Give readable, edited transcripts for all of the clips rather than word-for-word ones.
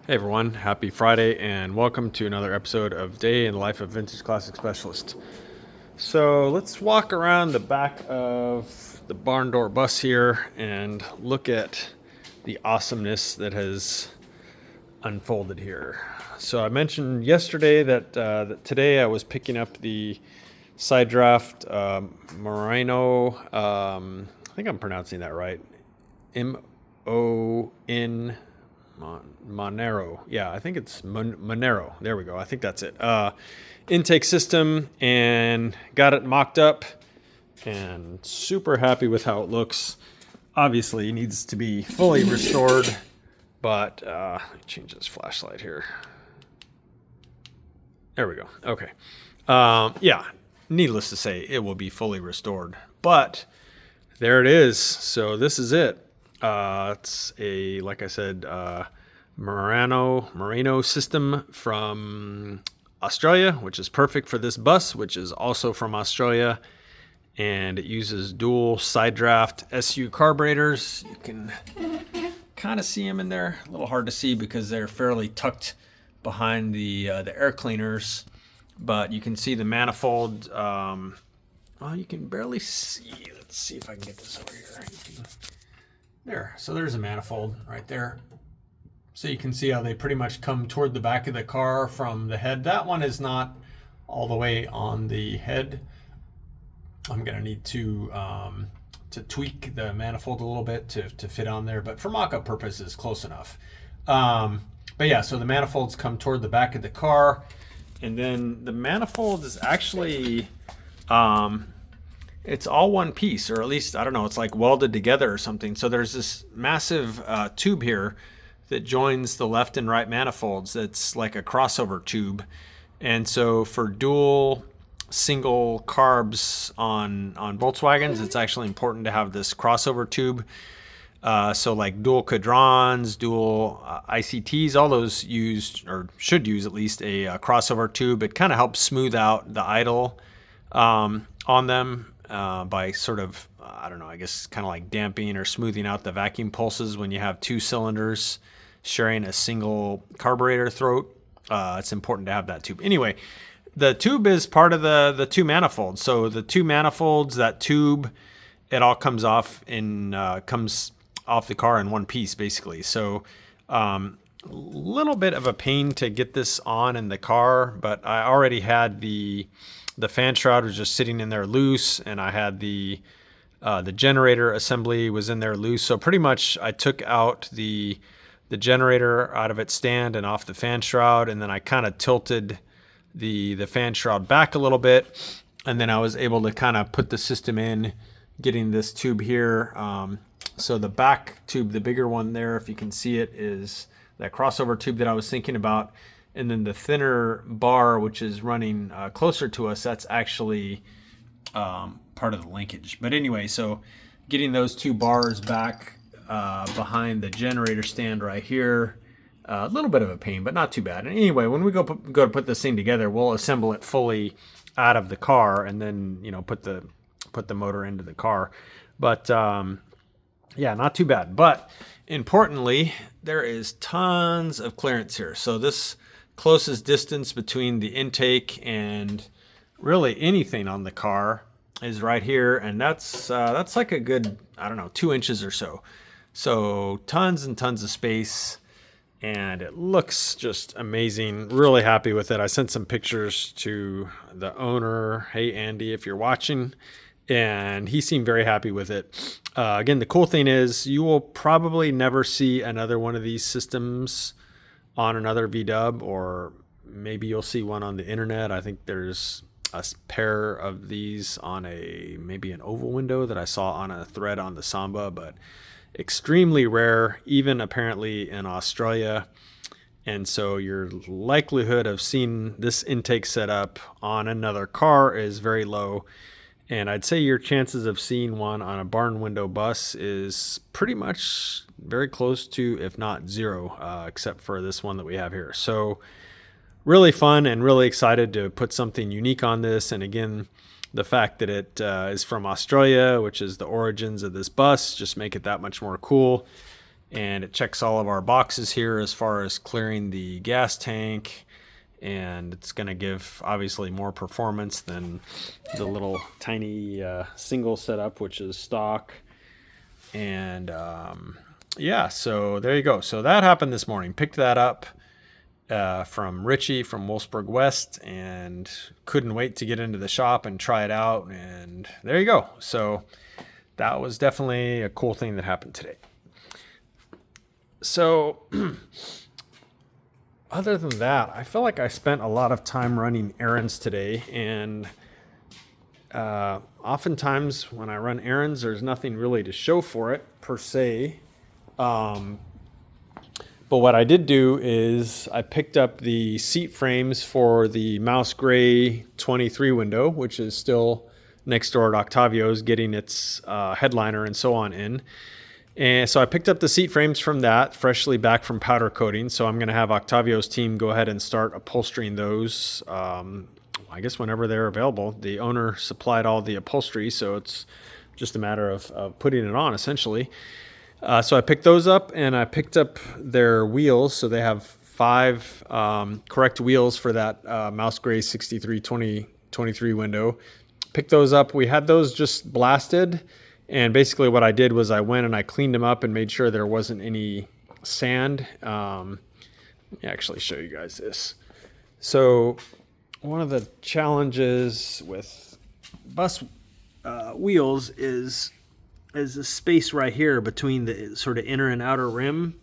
Hey everyone, happy Friday and welcome to another episode of Day in the Life of Vintage Classic Specialist. So let's walk around the back of the Barndoor bus here and look at the awesomeness that has unfolded here. So I mentioned yesterday that today I was picking up the side draft Monaro, I think I'm pronouncing that right, M-O-N Monaro. Yeah, I think it's Monaro. There we go. I think that's it. Intake system, and got it mocked up and super happy with how it looks. Obviously, it needs to be fully restored, but change this flashlight here. There we go. Okay. Yeah, needless to say, it will be fully restored, but there it is. So this is it. It's a, like I said, Merino system from Australia, which is perfect for this bus, which is also from Australia. And it uses dual side draft SU carburetors. You can kind of see them in there. A little hard to see because they're fairly tucked behind the air cleaners, but you can see the manifold. Well, you can barely see. Let's see if I can get this over here. There, so there's a manifold right there. So you can see how they pretty much come toward the back of the car from the head. That one is not all the way on the head. I'm gonna need to tweak the manifold a little bit to fit on there, but for mock-up purposes, close enough. But yeah, so the manifolds come toward the back of the car, and then the manifold is actually it's all one piece, or at least, I don't know, it's like welded together or something. So there's this massive tube here that joins the left and right manifolds. It's like a crossover tube. And so for dual single carbs on Volkswagens, it's actually important to have this crossover tube. So like dual cadrons, dual ICTs, all those used, or should use at least, a crossover tube. It kind of helps smooth out the idle on them. By sort of, I don't know, I guess kind of like damping or smoothing out the vacuum pulses when you have two cylinders sharing a single carburetor throat. It's important to have that tube. Anyway, the tube is part of the two manifolds. So the two manifolds, that tube, it all comes off comes off the car in one piece, basically. So little bit of a pain to get this on in the car, but I already had the fan shroud was just sitting in there loose, and I had the generator assembly was in there loose. So pretty much I took out the generator out of its stand and off the fan shroud, and then I kind of tilted the fan shroud back a little bit, and then I was able to kind of put the system in, getting this tube here. So the back tube, the bigger one there, if you can see it, is that crossover tube that I was thinking about. And then the thinner bar, which is running closer to us, that's actually part of the linkage. But anyway, so getting those two bars back behind the generator stand right here, a little bit of a pain, but not too bad. And anyway, when we go to put this thing together, we'll assemble it fully out of the car, and then put the motor into the car. But yeah, not too bad. But importantly, there is tons of clearance here. So this closest distance between the intake and really anything on the car is right here, and that's like a good, I don't know, 2 inches or so. So tons and tons of space, and it looks just amazing. Really happy with it. I sent some pictures to the owner. Hey Andy, if you're watching, and he seemed very happy with it. Again, the cool thing is you will probably never see another one of these systems on another VW, or maybe you'll see one on the internet. I think there's a pair of these on maybe an oval window that I saw on a thread on the Samba, but extremely rare, even apparently in Australia. And so your likelihood of seeing this intake setup on another car is very low. And I'd say your chances of seeing one on a barn window bus is pretty much very close to, if not zero, except for this one that we have here. So really fun and really excited to put something unique on this. And again, the fact that it is from Australia, which is the origins of this bus, just make it that much more cool. and it checks all of our boxes here as far as clearing the gas tank, and it's going to give obviously more performance than the little tiny single setup, which is stock. And yeah, so there you go. So that happened this morning. Picked that up from Richie from Wolfsburg West, and couldn't wait to get into the shop and try it out. And there you go. So that was definitely a cool thing that happened today. So other than that, I feel like I spent a lot of time running errands today, and oftentimes when I run errands, there's nothing really to show for it per se. But what I did do is I picked up the seat frames for the Mouse Gray 23 window, which is still next door at Octavio's, getting its headliner and so on in. And so I picked up the seat frames from that, freshly back from powder coating. So I'm going to have Octavio's team go ahead and start upholstering those, I guess whenever they're available. The owner supplied all the upholstery, so it's just a matter of putting it on, essentially. So I picked those up, and I picked up their wheels. So they have 5 correct wheels for that Mouse Gray 63/20/23 window. Picked those up. We had those just blasted. And basically what I did was I went and I cleaned them up and made sure there wasn't any sand. Let me actually show you guys this. So one of the challenges with bus wheels is a space right here between the sort of inner and outer rim,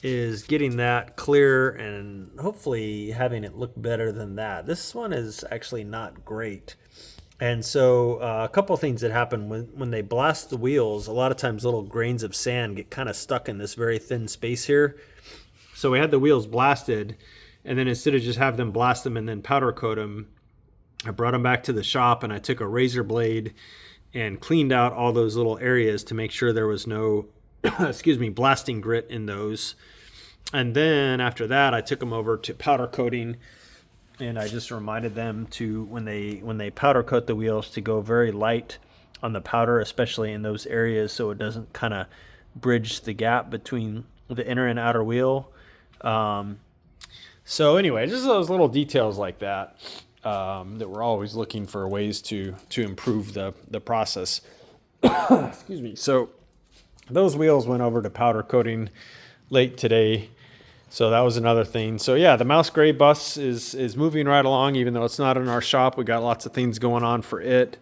is getting that clear and hopefully having it look better than that. This one is actually not great. And so a couple of things that happen when they blast the wheels, a lot of times little grains of sand get kind of stuck in this very thin space here. So we had the wheels blasted, and then instead of just have them blast them and then powder coat them, I brought them back to the shop and I took a razor blade and cleaned out all those little areas to make sure there was no, blasting grit in those. And then after that, I took them over to powder coating. And I just reminded them to, when they powder coat the wheels, to go very light on the powder, especially in those areas, so it doesn't kind of bridge the gap between the inner and outer wheel. So anyway, just those little details like that, that we're always looking for ways to improve the process. Excuse me. So those wheels went over to powder coating late today. So that was another thing. So yeah, the Mouse Gray bus is moving right along, even though it's not in our shop. We got lots of things going on for it.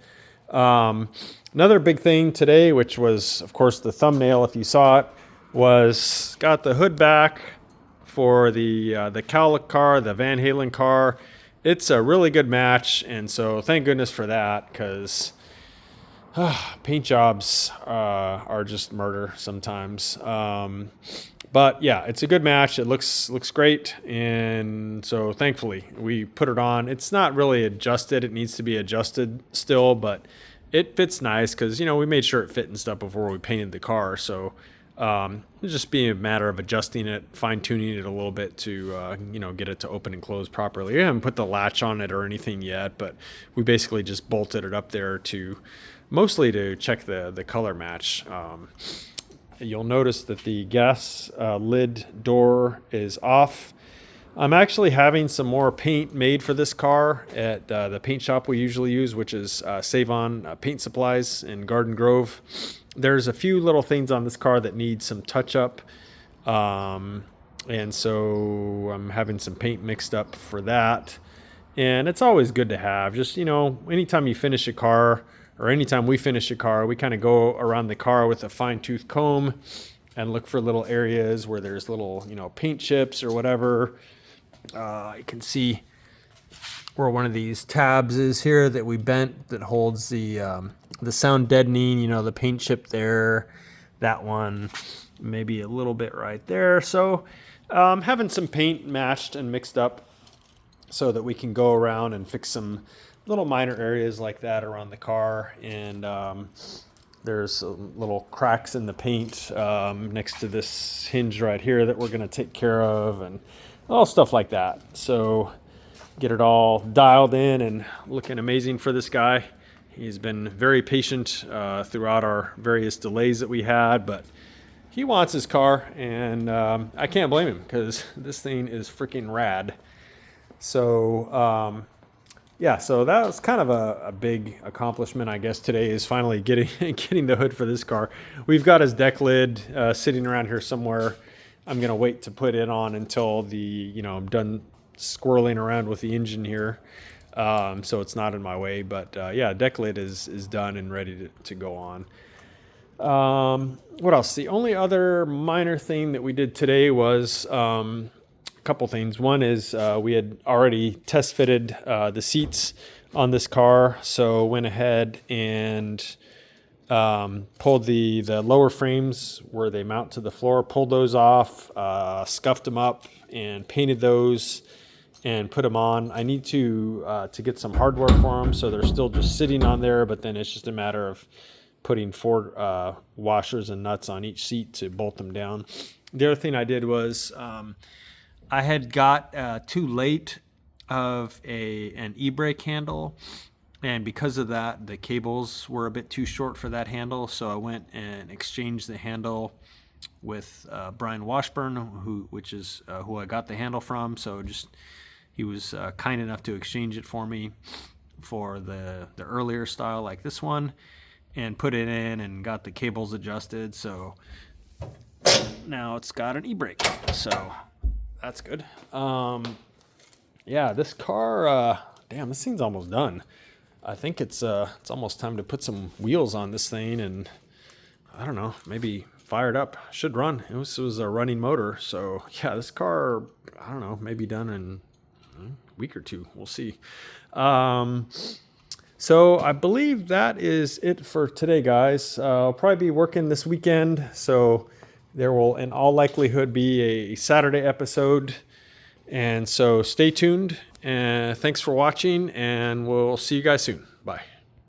Another big thing today, which was, of course, the thumbnail, if you saw it, was got the hood back for the Cowlick car, the Van Halen car. It's a really good match, and so thank goodness for that, because paint jobs are just murder sometimes. But yeah, it's a good match. It looks great, and so thankfully we put it on. It's not really adjusted. It needs to be adjusted still, but it fits nice because, we made sure it fit and stuff before we painted the car. So it'll just be a matter of adjusting it, fine-tuning it a little bit to get it to open and close properly. We haven't put the latch on it or anything yet, but we basically just bolted it up there mostly to check the color match. You'll notice that the gas lid door is off. I'm actually having some more paint made for this car at the paint shop we usually use, which is Save On Paint Supplies in Garden Grove. There's a few little things on this car that need some touch up. And so I'm having some paint mixed up for that. And it's always good to have. Just, anytime you finish a car, or anytime we finish a car, we kind of go around the car with a fine-tooth comb and look for little areas where there's little, paint chips or whatever. You can see where one of these tabs is here that we bent that holds the sound deadening, the paint chip there, that one, maybe a little bit right there. So having some paint matched and mixed up so that we can go around and fix some little minor areas like that around the car. And there's little cracks in the paint next to this hinge right here that we're going to take care of, and all stuff like that. So get it all dialed in and looking amazing for this guy. He's been very patient throughout our various delays that we had, but he wants his car, and I can't blame him because this thing is freaking rad. So yeah, so that was kind of a big accomplishment, I guess, today is finally getting getting the hood for this car. We've got his deck lid sitting around here somewhere. I'm gonna wait to put it on until I'm done squirreling around with the engine here, so it's not in my way. But yeah, deck lid is done and ready to go on. What else? The only other minor thing that we did today was a couple things. One is we had already test fitted the seats on this car, so went ahead and pulled the lower frames where they mount to the floor, pulled those off, scuffed them up, and painted those and put them on. I need to get some hardware for them, so they're still just sitting on there, but then it's just a matter of putting 4 washers and nuts on each seat to bolt them down. The other thing I did was I had got too late of an e-brake handle, and because of that, the cables were a bit too short for that handle, so I went and exchanged the handle with Brian Washburn, which is who I got the handle from. So he was kind enough to exchange it for me for the earlier style like this one, and put it in and got the cables adjusted. So now it's got an e-brake, so that's good. Yeah, this car, damn, this thing's almost done. I think it's almost time to put some wheels on this thing, and I don't know, maybe fire it up. Should run. It was a running motor, so yeah, this car, I don't know, maybe done in a week or two. We'll see. So I believe that is it for today, guys. I'll probably be working this weekend, so there will in all likelihood be a Saturday episode. And so stay tuned, and thanks for watching, and we'll see you guys soon. Bye.